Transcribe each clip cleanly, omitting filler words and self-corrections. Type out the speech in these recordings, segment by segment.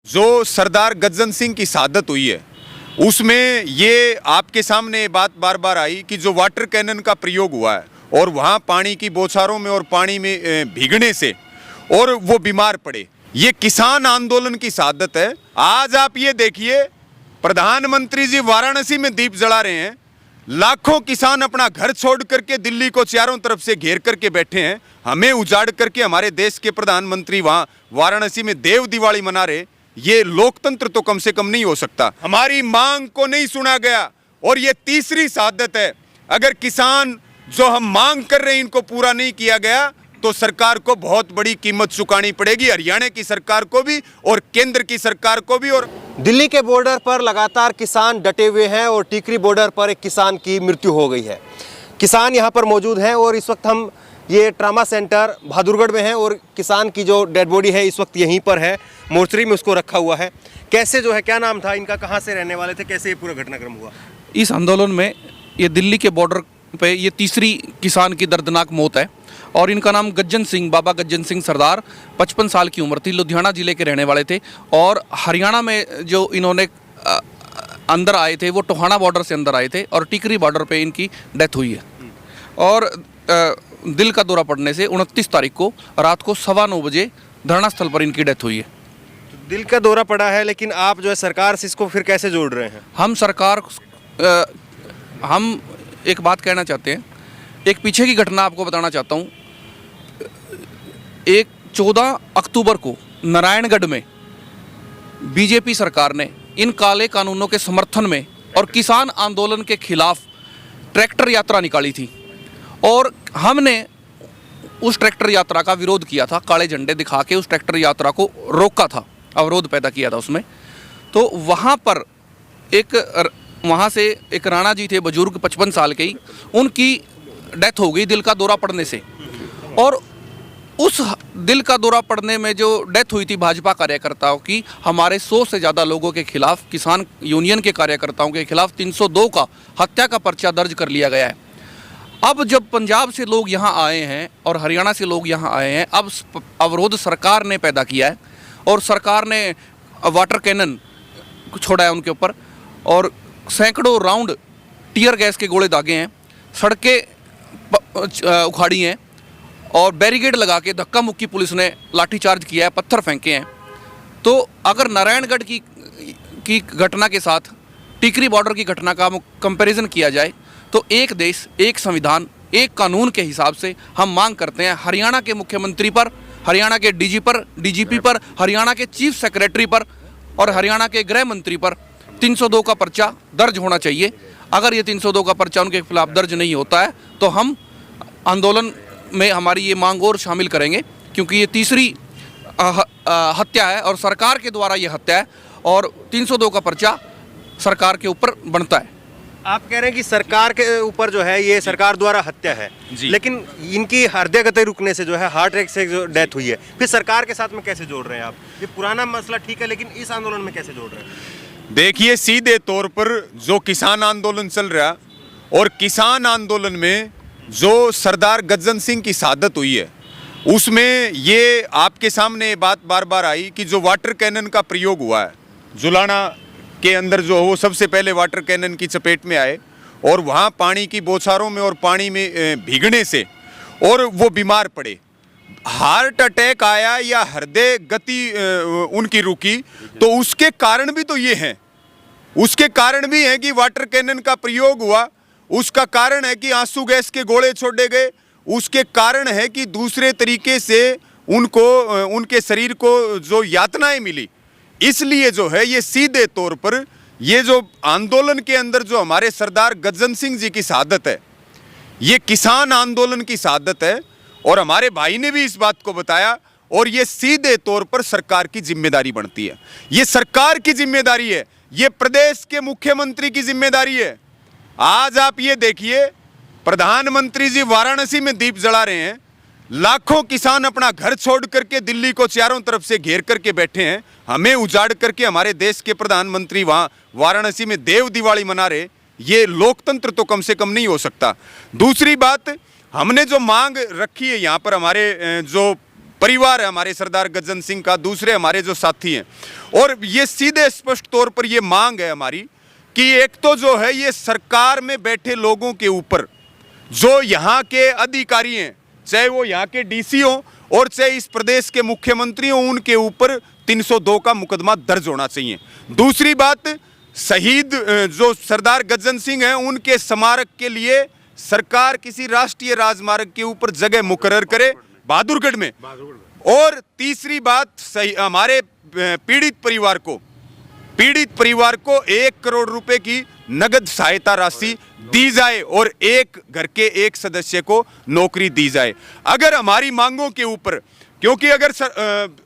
जो सरदार गज्जन सिंह की शहादत हुई है उसमें ये आपके सामने ये बात बार बार आई कि जो वाटर कैनन का प्रयोग हुआ है और वहाँ पानी की बौछारों में और पानी में भीगने से और वो बीमार पड़े, ये किसान आंदोलन की शहादत है। आज आप ये देखिए, प्रधानमंत्री जी वाराणसी में दीप जला रहे हैं, लाखों किसान अपना घर छोड़ करके दिल्ली को चारों तरफ से घेर करके बैठे हैं, हमें उजाड़ करके हमारे देश के प्रधानमंत्री वहाँ वाराणसी में देव दिवाली मना रहे। ये लोकतंत्र तो कम से कम नहीं हो सकता। हमारी मांग को नहीं सुना गया और ये तीसरी शहादत है। अगर किसान जो हम मांग कर रहे हैं इनको पूरा नहीं किया गया तो सरकार को बहुत बड़ी कीमत चुकानी पड़ेगी, हरियाणा की सरकार को भी और केंद्र की सरकार को भी। और दिल्ली के बॉर्डर पर लगातार किसान डटे हुए हैं और टिकरी बॉर्डर पर एक किसान की मृत्यु हो गई है। किसान यहाँ पर मौजूद हैं और इस वक्त हम ये ट्रामा सेंटर बहादुरगढ़ में हैं और किसान की जो डेड बॉडी है इस वक्त यहीं पर है, मोर्चरी में उसको रखा हुआ है। कैसे जो है, क्या नाम था इनका, कहाँ से रहने वाले थे, कैसे ये पूरा घटनाक्रम हुआ? इस आंदोलन में ये दिल्ली के बॉर्डर पे ये तीसरी किसान की दर्दनाक मौत है और इनका नाम गज्जन सिंह, बाबा गज्जन सिंह सरदार, 55 साल की उम्र थी, लुधियाना जिले के रहने वाले थे। और हरियाणा में जो इन्होंने अंदर आए थे वो टोहाना बॉर्डर से अंदर आए थे और टिकरी बॉर्डर पे इनकी डेथ हुई है। और दिल का दौरा पड़ने से 29 तारीख को रात को 9:15 बजे धरना स्थल पर इनकी डेथ हुई है। दिल का दौरा पड़ा है, लेकिन आप जो है सरकार से इसको फिर कैसे जोड़ रहे हैं? हम एक बात कहना चाहते हैं, एक पीछे की घटना आपको बताना चाहता हूँ। 14 अक्टूबर को नारायणगढ़ में बीजेपी सरकार ने इन काले कानूनों के समर्थन में और किसान आंदोलन के खिलाफ ट्रैक्टर यात्रा निकाली थी और हमने उस ट्रैक्टर यात्रा का विरोध किया था, काले झंडे दिखा के उस ट्रैक्टर यात्रा को रोका था, अवरोध पैदा किया था उसमें। तो वहाँ से एक राणा जी थे, बुजुर्ग 55 साल के ही, उनकी डेथ हो गई दिल का दौरा पड़ने से। और उस दिल का दौरा पड़ने में जो डेथ हुई थी भाजपा कार्यकर्ताओं की, हमारे 100 से ज़्यादा लोगों के खिलाफ, किसान यूनियन के कार्यकर्ताओं के खिलाफ 302 का हत्या का पर्चा दर्ज कर लिया गया है। अब जब पंजाब से लोग यहाँ आए हैं और हरियाणा से लोग यहाँ आए हैं, अब अवरोध सरकार ने पैदा किया है और सरकार ने वाटर कैनन छोड़ा है उनके ऊपर और सैकड़ों राउंड टीयर गैस के गोले दागे हैं, सड़कें उखाड़ी हैं और बैरिकेड लगा के धक्का मुक्की पुलिस ने लाठीचार्ज किया है, पत्थर फेंके हैं। तो अगर नारायणगढ़ की घटना के साथ टिकरी बॉर्डर की घटना का कंपैरिजन किया जाए तो एक देश, एक संविधान, एक कानून के हिसाब से हम मांग करते हैं हरियाणा के मुख्यमंत्री पर, हरियाणा के डीजीपी पर, हरियाणा के चीफ सेक्रेटरी पर और हरियाणा के गृह मंत्री पर 302 का पर्चा दर्ज होना चाहिए। अगर ये 302 का पर्चा उनके खिलाफ दर्ज नहीं होता है तो हम आंदोलन में हमारी ये मांग और शामिल करेंगे, क्योंकि ये तीसरी हत्या है और सरकार के द्वारा ये हत्या है और 302 का पर्चा सरकार के ऊपर बनता है। आप कह रहे हैं कि सरकार के ऊपर जो है ये सरकार द्वारा हत्या है, लेकिन इनकी हृदय गति रुकने से जो है हार्ट अटैक से जो डेथ हुई है, फिर सरकार के साथ में कैसे जोड़ रहे हैं आप? ये पुराना मसला ठीक है, लेकिन इस आंदोलन में कैसे जोड़ रहे हैं? देखिए, सीधे तौर पर जो किसान आंदोलन चल रहा और किसान आंदोलन में जो सरदार गज्जन सिंह की शहादत हुई है उसमें ये आपके सामने बात बार बार आई कि जो वाटर कैनन का प्रयोग हुआ है जुलाना के अंदर, जो वो सबसे पहले वाटर कैनन की चपेट में आए और वहाँ पानी की बौछारों में और पानी में भीगने से और वो बीमार पड़े, हार्ट अटैक आया या हृदय गति उनकी रुकी, तो उसके कारण भी तो ये हैं। उसके कारण भी है कि वाटर कैनन का प्रयोग हुआ, उसका कारण है कि आंसू गैस के गोले छोड़े गए, उसके कारण है कि दूसरे तरीके से उनको उनके शरीर को जो यातनाएं मिली। इसलिए जो है ये सीधे तौर पर ये जो आंदोलन के अंदर जो हमारे सरदार गज्जन सिंह जी की शहादत है, ये किसान आंदोलन की शहादत है और हमारे भाई ने भी इस बात को बताया और ये सीधे तौर पर सरकार की जिम्मेदारी बनती है। ये सरकार की जिम्मेदारी है, ये प्रदेश के मुख्यमंत्री की जिम्मेदारी है। आज आप ये देखिए, प्रधानमंत्री जी वाराणसी में दीप जला रहे हैं, लाखों किसान अपना घर छोड़ करके दिल्ली को चारों तरफ से घेर करके बैठे हैं, हमें उजाड़ करके हमारे देश के प्रधानमंत्री वहाँ वाराणसी में देव दिवाली मना रहे। ये लोकतंत्र तो कम से कम नहीं हो सकता। दूसरी बात, हमने जो मांग रखी है यहाँ पर, हमारे जो परिवार है हमारे सरदार गज्जन सिंह का, दूसरे हमारे जो साथी हैं। और ये सीधे स्पष्ट तौर पर ये मांग है हमारी कि एक तो जो है ये सरकार में बैठे लोगों के ऊपर, जो यहाँ के अधिकारी हैं, चाहे वो यहाँ के डीसी हों और चाहे इस प्रदेश के मुख्यमंत्री हों, उनके ऊपर 302 का मुकदमा दर्ज होना चाहिए। दूसरी बात, शहीद जो सरदार गज्जन सिंह हैं उनके स्मारक के लिए सरकार किसी राष्ट्रीय राजमार्ग के ऊपर जगह मुकर्रर करे बहादुरगढ़ में। और तीसरी बात, हमारे पीड़ित परिवार को 1 करोड़ रुपए की नगद सहायता राशि दी जाए और एक घर के एक सदस्य को नौकरी दी जाए। अगर हमारी मांगों के ऊपर, क्योंकि अगर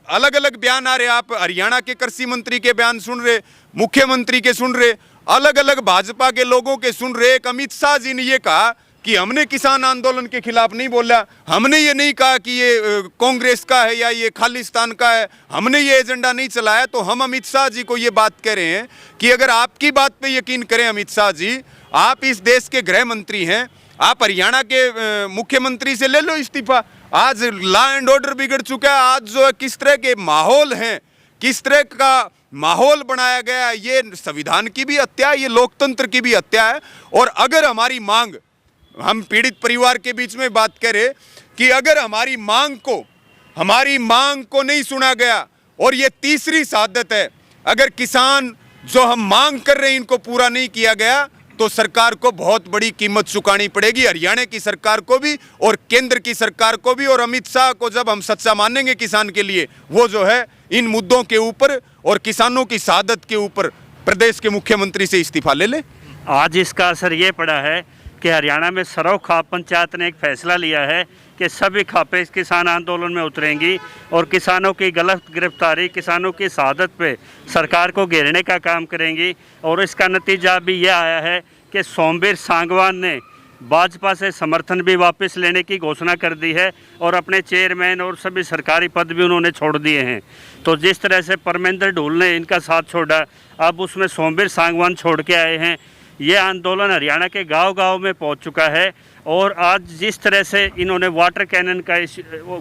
अलग अलग बयान आ रहे, आप हरियाणा के कृषि मंत्री के बयान सुन रहे, मुख्यमंत्री के सुन रहे, अलग अलग भाजपा के लोगों के सुन रहे। एक अमित शाह जी ने ये कहा कि हमने किसान आंदोलन के खिलाफ नहीं बोला, हमने ये नहीं कहा कि ये कांग्रेस का है या ये खालिस्तान का है, हमने ये एजेंडा नहीं चलाया। तो हम अमित शाह जी को ये बात कह रहे हैं कि अगर आपकी बात पे यकीन करें अमित शाह जी, आप इस देश के गृह मंत्री हैं, आप हरियाणा के मुख्यमंत्री से ले लो इस्तीफा। आज लॉ एंड ऑर्डर बिगड़ चुका है, आज जो है किस तरह के माहौल हैं, किस तरह का माहौल बनाया गया है, ये संविधान की भी हत्या है, ये लोकतंत्र की भी हत्या है। और अगर हमारी मांग, हम पीड़ित परिवार के बीच में बात करें कि अगर हमारी मांग को नहीं सुना गया, और ये तीसरी शहादत है, अगर किसान जो हम मांग कर रहे हैं इनको पूरा नहीं किया गया तो सरकार को बहुत बड़ी कीमत चुकानी पड़ेगी, हरियाणा की सरकार को भी और केंद्र की सरकार को भी। और अमित शाह को जब हम सच्चा मानेंगे किसान के लिए, वो जो है इन मुद्दों के ऊपर और किसानों की शहादत के ऊपर प्रदेश के मुख्यमंत्री से इस्तीफा ले ले। आज इसका असर ये पड़ा है कि हरियाणा में सरौ खाप पंचायत ने एक फैसला लिया है कि सभी खापें इस किसान आंदोलन में उतरेंगी और किसानों की गलत गिरफ्तारी, किसानों की शहादत पे सरकार को घेरने का काम करेंगी। और इसका नतीजा भी यह आया है कि सोमवीर सांगवान ने भाजपा से समर्थन भी वापस लेने की घोषणा कर दी है और अपने चेयरमैन और सभी सरकारी पद भी उन्होंने छोड़ दिए हैं। तो जिस तरह से परमेंद्र ढूल ने इनका साथ छोड़ा, अब उसमें सोमवीर सांगवान छोड़ के आए हैं। ये आंदोलन हरियाणा के गांव-गांव में पहुंच चुका है। और आज जिस तरह से इन्होंने वाटर कैनन का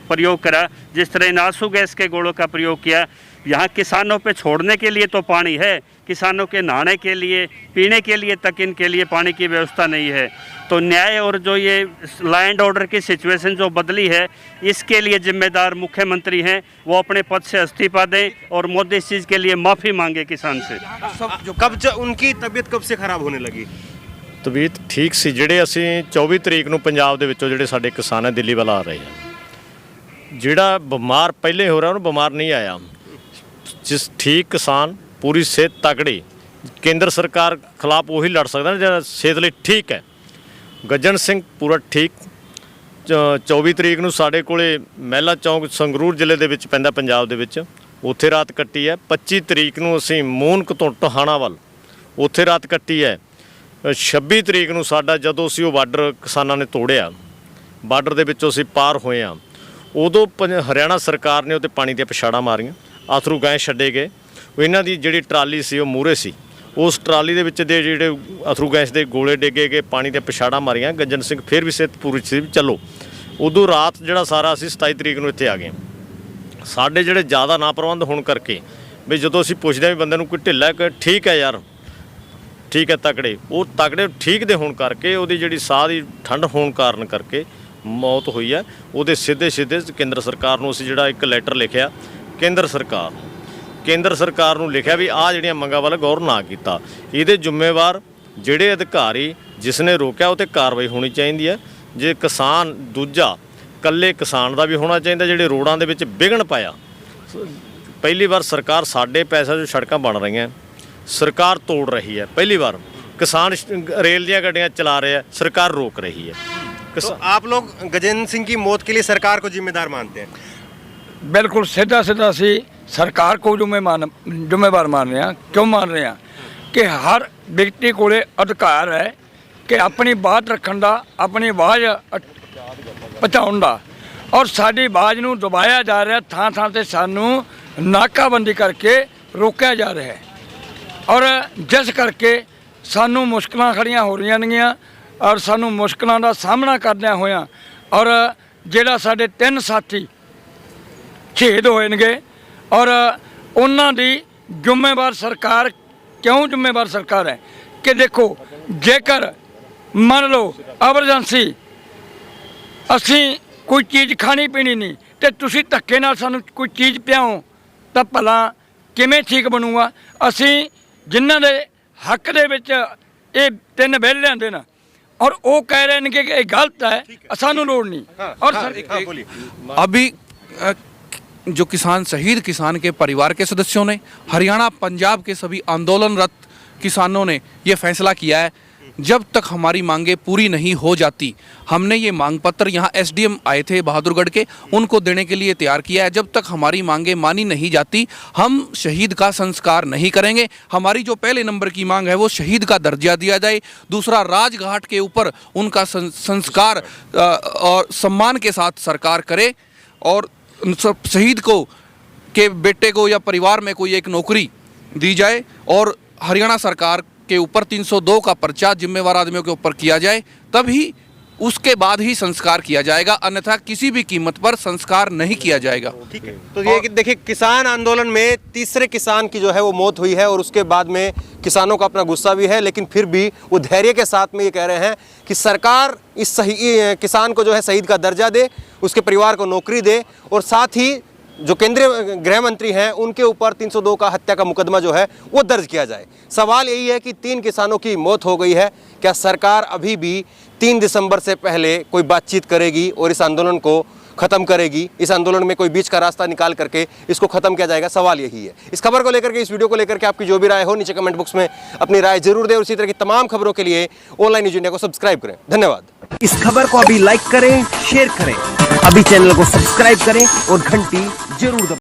प्रयोग करा, जिस तरह इन आंसू गैस के गोलों का प्रयोग किया, यहाँ किसानों पे छोड़ने के लिए तो पानी है, किसानों के नहाने के लिए, पीने के लिए तक इनके लिए पानी की व्यवस्था नहीं है। तो न्याय और जो ये लॉ एंड ऑर्डर की सिचुएशन जो बदली है, इसके लिए जिम्मेदार मुख्यमंत्री हैं, वो अपने पद से इस्तीफा दें और मोदी इस चीज़ के लिए माफ़ी मांगे किसान से। उनकी तबीयत कब से खराब होने लगी? ਤਬੀਅਤ ਠੀਕ ਸੀ। ਜਿਹੜੇ ਅਸੀਂ 24 ਤਰੀਕ ਨੂੰ ਪੰਜਾਬ ਦੇ ਵਿੱਚੋਂ ਜਿਹੜੇ ਸਾਡੇ ਕਿਸਾਨ ਹੈ ਦਿੱਲੀ ਵੱਲ ਆ ਰਹੇ ਆ, ਜਿਹੜਾ ਬਿਮਾਰ ਪਹਿਲੇ ਹੋ ਰਿਹਾ ਉਹਨੂੰ ਬਿਮਾਰ ਨਹੀਂ ਆਇਆ। ਜਿਸ ਠੀਕ ਕਿਸਾਨ ਪੂਰੀ ਸਿਹਤ ਤਕੜੀ, ਕੇਂਦਰ ਸਰਕਾਰ ਖਿਲਾਫ ਉਹੀ ਲੜ ਸਕਦਾ ਜਿਹੜਾ ਸਿਹਤ ਲਈ ਠੀਕ ਹੈ। ਗੱਜਣ ਸਿੰਘ ਪੂਰਾ ਠੀਕ। 24 ਤਰੀਕ ਨੂੰ ਸਾਡੇ ਕੋਲੇ ਮਹਿਲਾ ਚੌਂਕ ਸੰਗਰੂਰ ਜ਼ਿਲ੍ਹੇ ਦੇ ਵਿੱਚ ਪੈਂਦਾ ਪੰਜਾਬ ਦੇ ਵਿੱਚ, ਉੱਥੇ ਰਾਤ ਕੱਟੀ ਹੈ। 25 ਤਰੀਕ ਨੂੰ ਅਸੀਂ ਮੂਨਕ ਤੋਂ ਟਹਾਣਾ ਵੱਲ ਉੱਥੇ ਰਾਤ ਕੱਟੀ ਹੈ। 26 ਤਰੀਕ ਨੂੰ ਸਾਡਾ ਜਦੋਂ ਅਸੀਂ ਉਹ ਬਾਰਡਰ ਕਿਸਾਨਾਂ ਨੇ ਤੋੜਿਆ, ਬਾਰਡਰ ਦੇ ਵਿੱਚੋਂ ਅਸੀਂ ਪਾਰ ਹੋਏ ਹਾਂ, ਉਦੋਂ ਹਰਿਆਣਾ ਸਰਕਾਰ ਨੇ ਉਹਤੇ ਪਾਣੀ ਦੀਆਂ ਪਛਾੜਾਂ ਮਾਰੀਆਂ, ਆਥਰੂ ਗੈਸ ਛੱਡੇ ਗਏ। ਇਹਨਾਂ ਦੀ ਜਿਹੜੀ ਟਰਾਲੀ ਸੀ ਉਹ ਮੂਹਰੇ ਸੀ, ਉਸ ਟਰਾਲੀ ਦੇ ਵਿੱਚ ਦੇ ਜਿਹੜੇ ਅਥਰੂ ਗੈਸ ਦੇ ਗੋਲੇ ਡਿੱਗੇ ਗਏ, ਪਾਣੀ ਦੀਆਂ ਪਛਾੜਾਂ ਮਾਰੀਆਂ। ਗੱਜਣ ਸਿੰਘ ਫਿਰ ਵੀ ਸਿਹਤ ਪੂਰੀ ਸੀ, ਚਲੋ। ਉਦੋਂ ਰਾਤ ਜਿਹੜਾ ਸਾਰਾ ਅਸੀਂ 27 ਤਰੀਕ ਨੂੰ ਇੱਥੇ ਆ ਗਏ। ਸਾਡੇ ਜਿਹੜੇ ਜ਼ਿਆਦਾ ਨਾ ਪ੍ਰਬੰਧ ਹੋਣ ਕਰਕੇ ਵੀ ਜਦੋਂ ਅਸੀਂ ਪੁੱਛਦੇ ਹਾਂ ਵੀ ਬੰਦੇ ਨੂੰ ਕੋਈ ਢਿੱਲਾ ਕਿ ਠੀਕ ਹੈ ਯਾਰ, ਠੀਕ ਹੈ ਤਕੜੇ, ਉਹ ਤਕੜੇ ਠੀਕ ਦੇ ਹੋਣ ਕਰਕੇ ਉਹਦੀ ਜਿਹੜੀ ਸਾਹ ਦੀ ਠੰਡ ਹੋਣ ਕਾਰਨ ਕਰਕੇ ਮੌਤ ਹੋਈ ਹੈ। ਉਹਦੇ ਸਿੱਧੇ ਕੇਂਦਰ ਸਰਕਾਰ ਨੂੰ ਅਸੀਂ ਜਿਹੜਾ ਇੱਕ ਲੈਟਰ ਲਿਖਿਆ, ਕੇਂਦਰ ਸਰਕਾਰ ਨੂੰ ਲਿਖਿਆ ਵੀ ਆਹ ਜਿਹੜੀਆਂ ਮੰਗਾਂ ਵੱਲ ਗੌਰ ਨਾ ਕੀਤਾ। ਇਹਦੇ ਜ਼ਿੰਮੇਵਾਰ ਜਿਹੜੇ ਅਧਿਕਾਰੀ ਜਿਸ ਨੇ ਰੋਕਿਆ ਉਹ 'ਤੇ ਕਾਰਵਾਈ ਹੋਣੀ ਚਾਹੀਦੀ ਹੈ। ਜੇ ਕਿਸਾਨ ਦੂਜਾ ਇਕੱਲੇ ਕਿਸਾਨ ਦਾ ਵੀ ਹੋਣਾ ਚਾਹੀਦਾ। ਜਿਹੜੇ ਰੋਡਾਂ ਦੇ ਵਿੱਚ ਵਿਘਨ ਪਾਇਆ, ਪਹਿਲੀ ਵਾਰ ਸਰਕਾਰ ਸਾਡੇ ਪੈਸਿਆਂ 'ਚੋਂ ਸੜਕਾਂ ਬਣ ਰਹੀਆਂ, सरकार तोड़ रही है। पहली बार किसान रेल ਦੀਆਂ ਗੱਡੀਆਂ चला रहे हैं, सरकार रोक रही है। तो आप लोग गजेंद्र सिंह की मौत के लिए सरकार को जिम्मेदार मानते हैं? बिल्कुल सीधा असी सरकार को जिम्मेवार मान रहे हैं। क्यों मान रहे हैं कि हर व्यक्ति को अधिकार है कि अपनी बात रखने का, अपनी आवाज़ पहुँचाने का, और साड़ी आवाज़ नूं दबाया जा रहा, थां ते सानू नाकाबंदी करके रोकया जा रहा है। और जिस करके सानू मुश्किलां खड़ियां हो रही हैं और सानू मुश्किलों का सामना करदे होया, और जिहड़ा साडे 3 साथी ਸ਼ਹੀਦ ਹੋਏ ਨੇਗੇ ਔਰ ਉਹਨਾਂ ਦੀ ਜ਼ਿੰਮੇਵਾਰ ਸਰਕਾਰ ਕਿਉਂ ਜ਼ਿੰਮੇਵਾਰ ਸਰਕਾਰ ਹੈ ਕਿ ਦੇਖੋ ਜੇਕਰ ਮੰਨ ਲਓ ਐਮਰਜੈਂਸੀ ਅਸੀਂ ਕੋਈ ਚੀਜ਼ ਖਾਣੀ ਪੀਣੀ ਨਹੀਂ ਤੇ ਤੁਸੀਂ ਧੱਕੇ ਨਾਲ ਸਾਨੂੰ ਕੋਈ ਚੀਜ਼ ਪਿਆਓ ਤਾਂ ਭਲਾ ਕਿਵੇਂ ਠੀਕ ਬਣੂਗਾ। ਅਸੀਂ ਜਿਨ੍ਹਾਂ ਦੇ ਹੱਕ ਦੇ ਵਿੱਚ ਇਹ 3 ਬਿੱਲ ਲਿਆਂਦੇ ਨਾ और वो कह रहे हैं कि ये गलत है सानू लोड़ नहीं और अभी जो शहीद किसान के परिवार के सदस्यों ने हरियाणा पंजाब के सभी आंदोलनरत किसानों ने ये फैसला किया है जब तक हमारी मांगे पूरी नहीं हो जाती हमने ये मांग पत्र यहाँ एसडीएम आए थे बहादुरगढ़ के उनको देने के लिए तैयार किया है। जब तक हमारी मांगे मानी नहीं जाती हम शहीद का संस्कार नहीं करेंगे। हमारी जो पहले नंबर की मांग है वो शहीद का दर्जा दिया जाए, दूसरा राजघाट के ऊपर उनका संस्कार और सम्मान के साथ सरकार करे और शहीद को के बेटे को या परिवार में कोई एक नौकरी दी जाए और हरियाणा सरकार के ऊपर 302 का पर्चा जिम्मेवार आदमियों के ऊपर किया जाए, तभी उसके बाद ही संस्कार किया जाएगा, अन्यथा किसी भी कीमत पर संस्कार नहीं किया जाएगा। ठीक है, तो ये देखिए किसान आंदोलन में तीसरे किसान की जो है वो मौत हुई है और उसके बाद में किसानों का अपना गुस्सा भी है, लेकिन फिर भी वो धैर्य के साथ में ये कह रहे हैं कि सरकार इस किसान को जो है शहीद का दर्जा दे, उसके परिवार को नौकरी दे और साथ ही जो केंद्रीय गृह मंत्री हैं उनके ऊपर 302 का हत्या का मुकदमा जो है वो दर्ज किया जाए। सवाल यही है कि 3 किसानों की मौत हो गई है, क्या सरकार अभी भी 3 दिसंबर से पहले कोई बातचीत करेगी और इस आंदोलन को ख़त्म करेगी? इस आंदोलन में कोई बीच का रास्ता निकाल करके इसको ख़त्म किया जाएगा? सवाल यही है। इस खबर को लेकर के, इस वीडियो को लेकर के आपकी जो भी राय हो नीचे कमेंट बॉक्स में अपनी राय जरूर दें और इसी तरह की तमाम खबरों के लिए ऑनलाइन न्यूज़ इंडिया को सब्सक्राइब करें। धन्यवाद। इस खबर को अभी लाइक करें, शेयर करें, अभी चैनल को सब्सक्राइब करें और घंटी जरूर दबाएं।